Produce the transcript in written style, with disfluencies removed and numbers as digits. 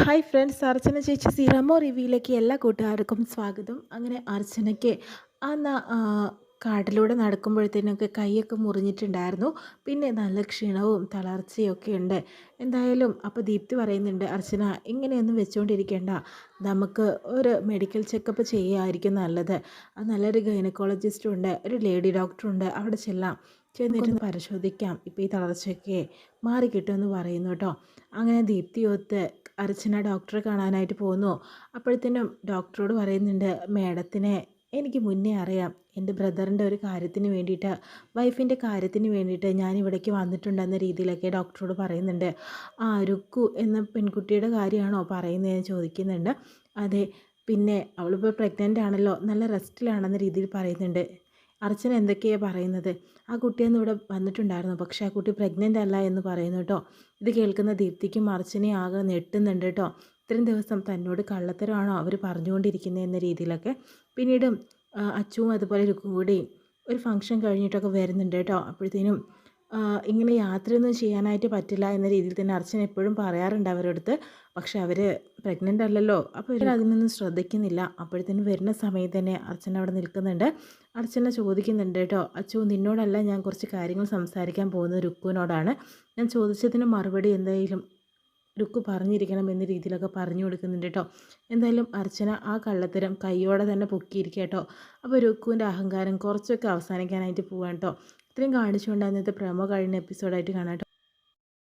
Hi friends, അർച്ചന ചേച്ചി സീറമോ റിവ്യൂയിലേക്ക് എല്ലാ കൂട്ടുകാർക്കും സ്വാഗതം. അങ്ങനെ അർച്ചനയ്ക്ക് ആ കാട്ടിലൂടെ നടക്കുമ്പോഴത്തേനൊക്കെ കൈയൊക്കെ മുറിഞ്ഞിട്ടുണ്ടായിരുന്നു. പിന്നെ നല്ല ക്ഷീണവും തളർച്ചയൊക്കെ ഉണ്ട്. എന്തായാലും അപ്പോൾ ദീപ്തി പറയുന്നുണ്ട്, അർച്ചന ഇങ്ങനെയൊന്നും വെച്ചുകൊണ്ടിരിക്കേണ്ട, നമുക്ക് ഒരു മെഡിക്കൽ ചെക്കപ്പ് ചെയ്യുകയായിരിക്കും നല്ലത്. അത് നല്ലൊരു ഗൈനക്കോളജിസ്റ്റും ഉണ്ട്, ഒരു ലേഡി ഡോക്ടറുണ്ട്, അവിടെ ചെന്നിട്ടൊന്ന് പരിശോധിക്കാം, ഇപ്പോൾ ഈ തളർച്ചയൊക്കെ മാറിക്കിട്ടുമെന്ന് പറയുന്നു കേട്ടോ. അങ്ങനെ ദീപ്തിയൊത്ത് അർച്ചന ഡോക്ടറെ കാണാനായിട്ട് പോകുന്നു. അപ്പോഴത്തേനും ഡോക്ടറോട് പറയുന്നുണ്ട്, മേഡത്തിനെ എനിക്ക് മുന്നേ അറിയാം, എൻ്റെ ബ്രദറിൻ്റെ ഒരു കാര്യത്തിന് വേണ്ടിയിട്ട്, വൈഫിൻ്റെ കാര്യത്തിന് വേണ്ടിയിട്ട് ഞാൻ ഇവിടേക്ക് വന്നിട്ടുണ്ടെന്ന രീതിയിലൊക്കെ ഡോക്ടറോട് പറയുന്നുണ്ട്. ആ രുക്കു എന്ന പെൺകുട്ടിയുടെ കാര്യമാണോ പറയുന്നതെന്ന് ചോദിക്കുന്നുണ്ട്. അതെ, പിന്നെ അവളിപ്പോൾ പ്രഗ്നൻ്റ് ആണല്ലോ, നല്ല റെസ്റ്റിലാണെന്ന രീതിയിൽ പറയുന്നുണ്ട്. അർച്ചന എന്തൊക്കെയാണ് പറയുന്നത്, ആ കുട്ടിയൊന്നും ഇവിടെ വന്നിട്ടുണ്ടായിരുന്നു, പക്ഷേ ആ കുട്ടി പ്രഗ്നൻ്റ് അല്ല എന്ന് പറയുന്നു കേട്ടോ. ഇത് കേൾക്കുന്ന ദീപ്തിക്കും അർച്ചനയും ആകെ ഞെട്ടുന്നുണ്ട് കേട്ടോ. ഇത്രയും ദിവസം തന്നോട് കള്ളത്തരമാണോ അവർ പറഞ്ഞുകൊണ്ടിരിക്കുന്നത് എന്ന രീതിയിലൊക്കെ. പിന്നീടും അച്ചുവും അതുപോലെ രുക്കും കൂടി ഒരു ഫംഗ്ഷൻ കഴിഞ്ഞിട്ടൊക്കെ വരുന്നുണ്ട് കേട്ടോ. അപ്പോഴത്തേനും ഇങ്ങനെ യാത്രയൊന്നും ചെയ്യാനായിട്ട് പറ്റില്ല എന്ന രീതിയിൽ തന്നെ അർച്ചന എപ്പോഴും പറയാറുണ്ട് അവരടുത്ത്. പക്ഷെ അവർ പ്രഗ്നൻ്റ് അല്ലല്ലോ, അപ്പോൾ ഇവർ അതിനൊന്നും ശ്രദ്ധിക്കുന്നില്ല. അപ്പോഴത്തേനും വരുന്ന സമയത്ത് തന്നെ അർച്ചന അവിടെ നിൽക്കുന്നുണ്ട്. അർച്ചന ചോദിക്കുന്നുണ്ട് കേട്ടോ, അച്ചു നിന്നോടല്ല ഞാൻ കുറച്ച് കാര്യങ്ങൾ സംസാരിക്കാൻ പോകുന്നത്, രുക്കുവിനോടാണ്. ഞാൻ ചോദിച്ചതിന് മറുപടി എന്തായാലും രുക്കു പറഞ്ഞിരിക്കണം എന്ന രീതിയിലൊക്കെ പറഞ്ഞു കൊടുക്കുന്നുണ്ട് കേട്ടോ. എന്തായാലും അർച്ചന ആ കള്ളത്തരം കൈയോടെ തന്നെ പൊക്കിയിരിക്കുക കേട്ടോ. അപ്പോൾ രുക്കുവിൻ്റെ അഹങ്കാരം കുറച്ചൊക്കെ അവസാനിക്കാനായിട്ട് പോവാണ് കേട്ടോ. ഇത്രയും കാണിച്ചുകൊണ്ട് അന്നത്തെ പ്രമോ കഴിഞ്ഞ എപ്പിസോഡായിട്ട് കാണാം കേട്ടോ.